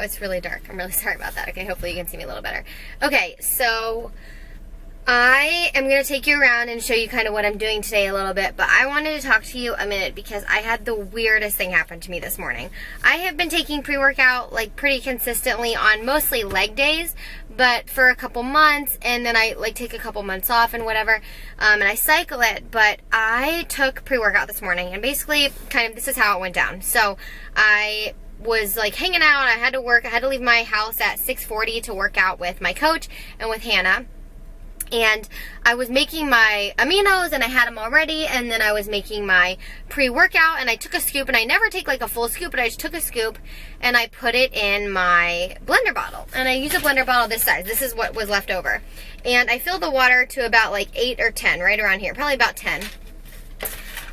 it's really dark. I'm really sorry about that. Okay, hopefully you can see me a little better. Okay, so I am going to take you around and show you kind of what I'm doing today a little bit, but I wanted to talk to you a minute because I had the weirdest thing happen to me this morning. I have been taking pre-workout like pretty consistently on mostly leg days, but for a couple months, and then I like take a couple months off and whatever, and I cycle it, but I took pre-workout this morning, and basically kind of this is how it went down. So I was like hanging out, I had to work, I had to leave my house at 6:40 to work out with my coach and with Hannah. And I was making my aminos, and I had them already, and then I was making my pre-workout, and I took a scoop, and I never take like a full scoop, but I just took a scoop, and I put it in my blender bottle. And I use a blender bottle this size. This is what was left over. And I filled the water to about like 8 or 10, right around here, probably about 10.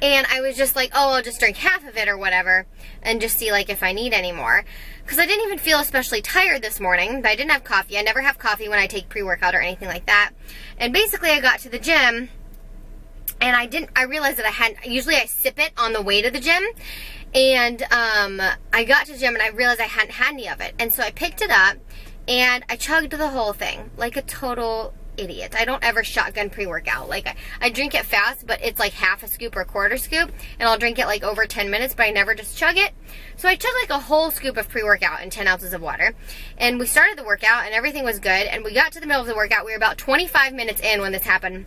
And I was just like, oh, I'll just drink half of it or whatever, and just see like if I need any more. Because I didn't even feel especially tired this morning, but I didn't have coffee. I never have coffee when I take pre-workout or anything like that. And basically I got to the gym, and I realized that usually I sip it on the way to the gym. And I got to the gym, and I realized I hadn't had any of it. And so I picked it up, and I chugged the whole thing like a total idiot. I don't ever shotgun pre-workout. Like I drink it fast, but it's like half a scoop or a quarter scoop, and I'll drink it like over 10 minutes, but I never just chug it. So I chugged like a whole scoop of pre-workout in 10 ounces of water, and we started the workout, and everything was good, and we got to the middle of the workout. We were about 25 minutes in when this happened,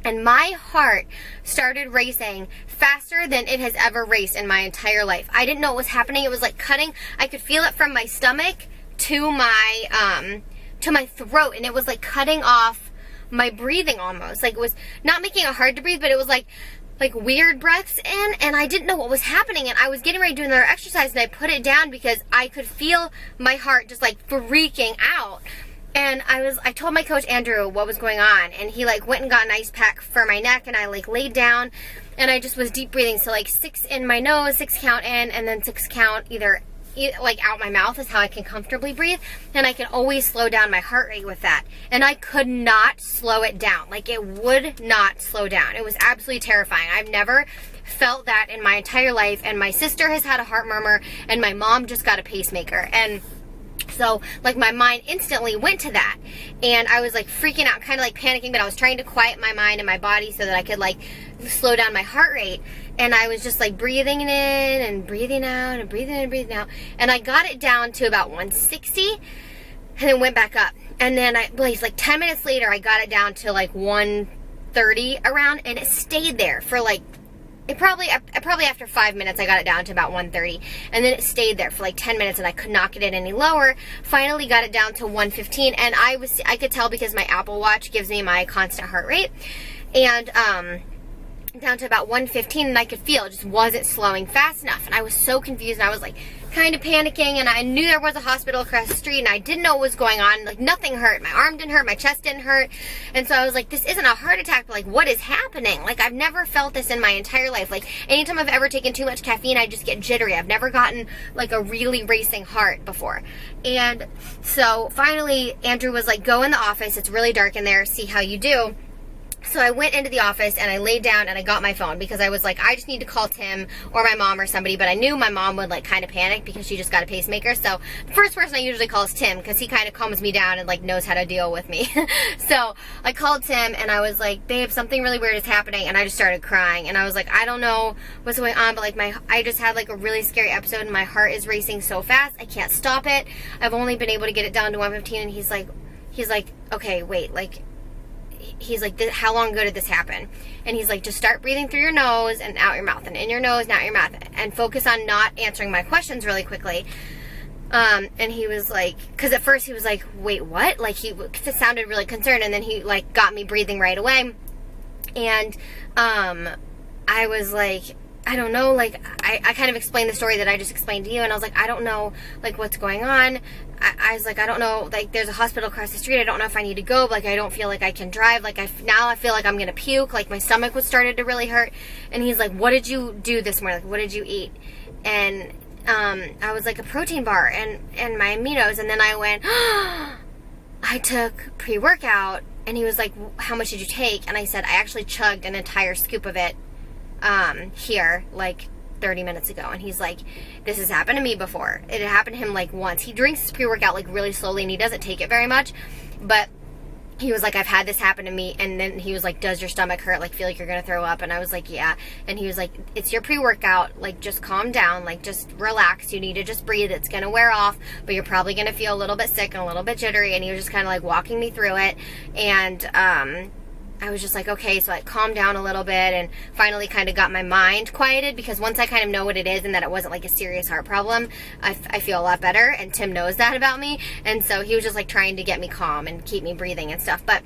and my heart started racing faster than it has ever raced in my entire life. I didn't know what was happening. It was like cutting. I could feel it from my stomach to my throat, and it was like cutting off my breathing almost. Like it was not making it hard to breathe, but it was like weird breaths in, and I didn't know what was happening, and I was getting ready to do another exercise, and I put it down because I could feel my heart just like freaking out. And I told my coach Andrew what was going on, and he like went and got an ice pack for my neck, and I like laid down, and I just was deep breathing. So like 6 in my nose, 6 count in, and then 6 count either like out my mouth is how I can comfortably breathe, and I can always slow down my heart rate with that, and I could not slow it down. Like it would not slow down. It was absolutely terrifying. I've never felt that in my entire life, and my sister has had a heart murmur, and my mom just got a pacemaker, and so like my mind instantly went to that, and I was like freaking out, kind of like panicking, but I was trying to quiet my mind and my body so that I could like slow down my heart rate. And I was just like breathing in and breathing out and breathing in and breathing out, and I got it down to about 160, and then went back up, and then like 10 minutes later I got it down to like 130 around, and it stayed there for like probably after 5 minutes I got it down to about 130, and then it stayed there for like 10 minutes, and I could not get it any lower. Finally got it down to 115, and I could tell because my Apple Watch gives me my constant heart rate, and down to about 115, and I could feel it just wasn't slowing fast enough, and I was so confused, and I was like kind of panicking, and I knew there was a hospital across the street, and I didn't know what was going on. Like nothing hurt. My arm didn't hurt, my chest didn't hurt, and so I was like, this isn't a heart attack, but like what is happening? Like I've never felt this in my entire life. Like anytime I've ever taken too much caffeine, I just get jittery. I've never gotten like a really racing heart before. And so finally Andrew was like, go in the office, it's really dark in there, see how you do. So I went into the office, and I laid down, and I got my phone because I was like, I just need to call Tim or my mom or somebody, but I knew my mom would like kind of panic because she just got a pacemaker. So the first person I usually call is Tim because he kind of calms me down and like knows how to deal with me. So I called Tim, and I was like, babe, something really weird is happening, and I just started crying, and I was like, I don't know what's going on, but like I just had like a really scary episode, and my heart is racing so fast, I can't stop it. I've only been able to get it down to 115, and he's like, okay, wait, like, he's like, how long ago did this happen? And he's like, just start breathing through your nose and out your mouth, and in your nose and out your mouth, and focus on not answering my questions really quickly. And he was like, because at first he was like, wait, what? Like he sounded really concerned, and then he like got me breathing right away. And I was like, I don't know, like I kind of explained the story that I just explained to you, and I was like, I don't know like what's going on. I was like, I don't know, like there's a hospital across the street, I don't know if I need to go, but like I don't feel like I can drive, like now I feel like I'm gonna puke, like my stomach was started to really hurt. And he's like, what did you do this morning? Like what did you eat? And I was like, a protein bar and my aminos. And then I went, I took pre-workout. And he was like, how much did you take? And I said, I actually chugged an entire scoop of it here, like 30 minutes ago. And he's like, this has happened to me before. It had happened to him like once. He drinks his pre-workout like really slowly and he doesn't take it very much, but he was like, I've had this happen to me. And then he was like, does your stomach hurt? Like, feel like you're gonna throw up? And I was like, yeah. And he was like, it's your pre-workout. Like, just calm down. Like, just relax. You need to just breathe. It's gonna wear off, but you're probably gonna feel a little bit sick and a little bit jittery. And he was just kind of like walking me through it. And I was just like, okay. So I calmed down a little bit and finally kind of got my mind quieted, because once I kind of know what it is and that it wasn't like a serious heart problem, I feel a lot better. And Tim knows that about me. And so he was just like trying to get me calm and keep me breathing and stuff. But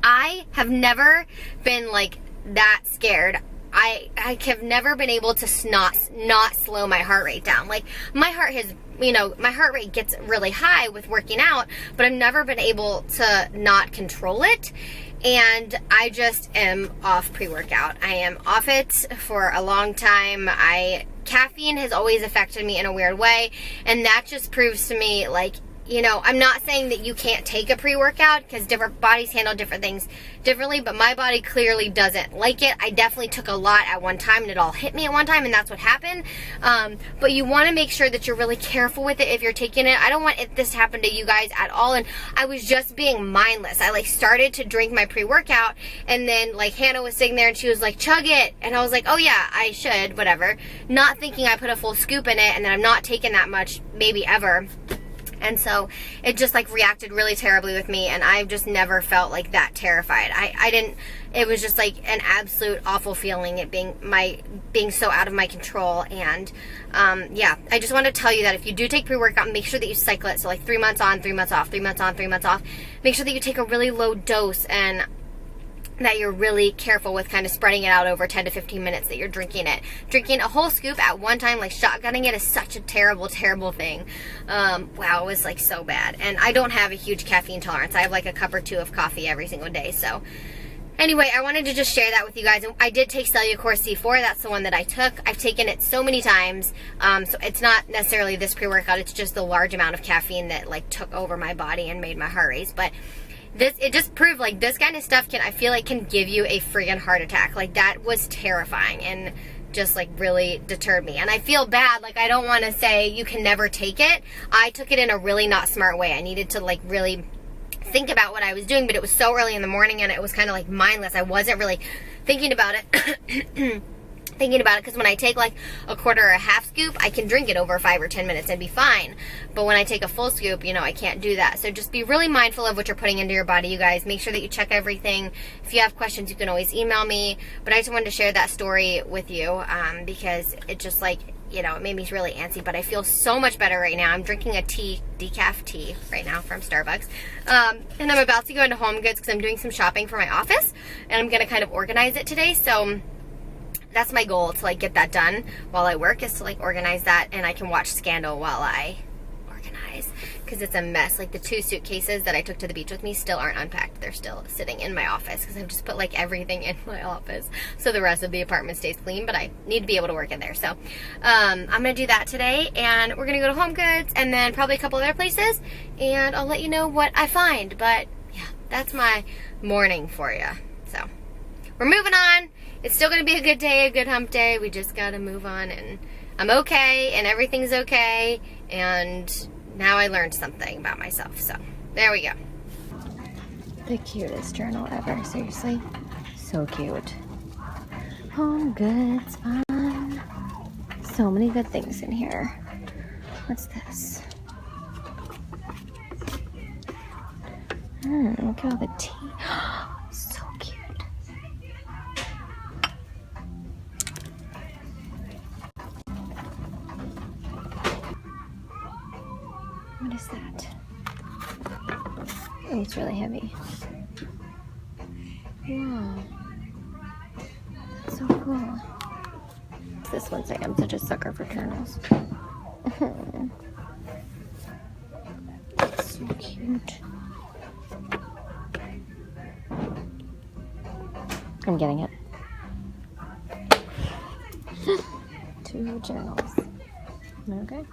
I have never been like that scared. I have never been able to not slow my heart rate down. Like, my heart has, you know, my heart rate gets really high with working out, but I've never been able to not control it. And I just am off pre-workout. I am off it for a long time. Caffeine has always affected me in a weird way, and that just proves to me, like, you know, I'm not saying that you can't take a pre-workout, because different bodies handle different things differently, but my body clearly doesn't like it. I definitely took a lot at one time, and it all hit me at one time, and that's what happened. But you want to make sure that you're really careful with it if you're taking it. I don't want this to happen to you guys at all, and I was just being mindless. I, like, started to drink my pre-workout, and then, like, Hannah was sitting there, and she was like, chug it, and I was like, oh yeah, I should, whatever. Not thinking I put a full scoop in it, and then I'm not taking that much, maybe ever. And so it just like reacted really terribly with me, and I've just never felt like that terrified. It was just like an absolute awful feeling, it being so out of my control. And yeah, I just want to tell you that if you do take pre-workout, make sure that you cycle it. So like 3 months on, 3 months off, 3 months on, 3 months off. Make sure that you take a really low dose, and that you're really careful with kind of spreading it out over 10 to 15 minutes that you're drinking it. Drinking a whole scoop at one time, like shotgunning it, is such a terrible, terrible thing. Wow, it was like so bad. And I don't have a huge caffeine tolerance. I have like a cup or two of coffee every single day. So anyway, I wanted to just share that with you guys. I did take Cellucor C4. That's the one that I took. I've taken it so many times. So it's not necessarily this pre-workout. It's just the large amount of caffeine that like took over my body and made my heart race. But it just proved, like, this kind of stuff I feel like can give you a friggin' heart attack. Like, that was terrifying and just, like, really deterred me. And I feel bad. Like, I don't want to say you can never take it. I took it in a really not smart way. I needed to, like, really think about what I was doing, but it was so early in the morning and it was kind of, like, mindless. I wasn't really thinking about it. Because when I take like a quarter or a half scoop, I can drink it over 5 or 10 minutes and be fine. But when I take a full scoop, you know, I can't do that. So just be really mindful of what you're putting into your body, you guys. Make sure that you check everything. If you have questions, you can always email me. But I just wanted to share that story with you because it just, like, you know, it made me really antsy. But I feel so much better right now. I'm drinking a decaf tea right now from Starbucks. And I'm about to go into Home Goods because I'm doing some shopping for my office. And I'm going to kind of organize it today. So that's my goal, to like get that done while I work, is to like organize that, and I can watch Scandal while I organize, because it's a mess. Like, the 2 suitcases that I took to the beach with me still aren't unpacked. They're still sitting in my office because I've just put like everything in my office so the rest of the apartment stays clean, but I need to be able to work in there. So I'm gonna do that today, and we're gonna go to Home Goods and then probably a couple other places, and I'll let you know what I find. But yeah, that's my morning for you. So we're moving on. It's still going to be a good day, a good hump day. We just got to move on, and I'm okay, and everything's okay, and now I learned something about myself. So there we go. The cutest journal ever, seriously. So cute. Home Goods fun. So many good things in here. What's this? Look at all the tea. So cute. What is that? Oh, it's really heavy. Wow. That's so cool. This one saying I'm such a sucker for journals. That's so cute. I'm getting it. 2 journals. Okay.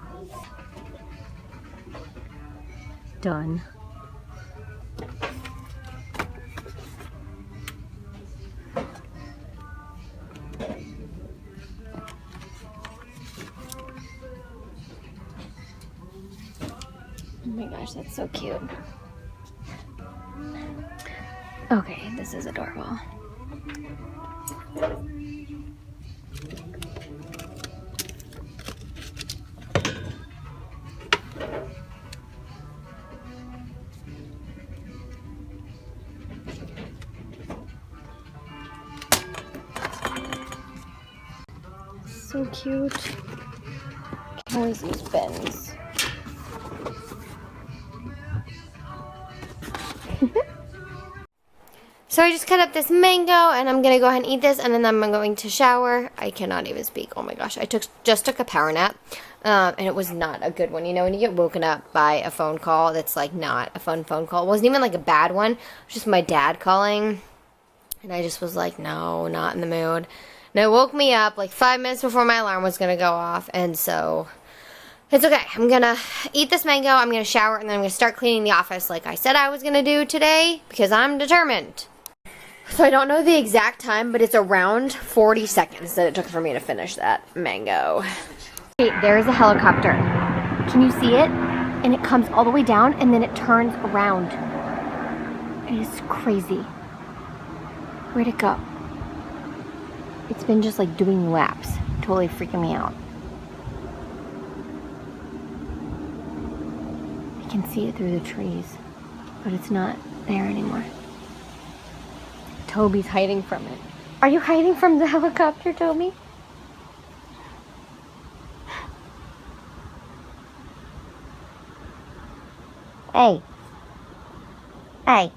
Done. Oh my gosh, that's so cute. Okay, this is adorable. So cute. Can always use bins. So I just cut up this mango, and I'm going to go ahead and eat this, and then I'm going to shower. I cannot even speak. Oh my gosh. I just took a power nap, and it was not a good one. You know, when you get woken up by a phone call that's, like, not a fun phone call. It wasn't even, like, a bad one. It was just my dad calling, and I just was like, no, not in the mood. And it woke me up, like, 5 minutes before my alarm was going to go off, and so it's okay. I'm going to eat this mango, I'm going to shower, and then I'm going to start cleaning the office like I said I was going to do today, because I'm determined. So I don't know the exact time, but it's around 40 seconds that it took for me to finish that mango. Hey, there's a helicopter. Can you see it? And it comes all the way down, and then it turns around. It is crazy. Where'd it go? It's been just like doing laps. Totally freaking me out. I can see it through the trees, but it's not there anymore. Toby's hiding from it. Are you hiding from the helicopter, Toby? Hey. Hey.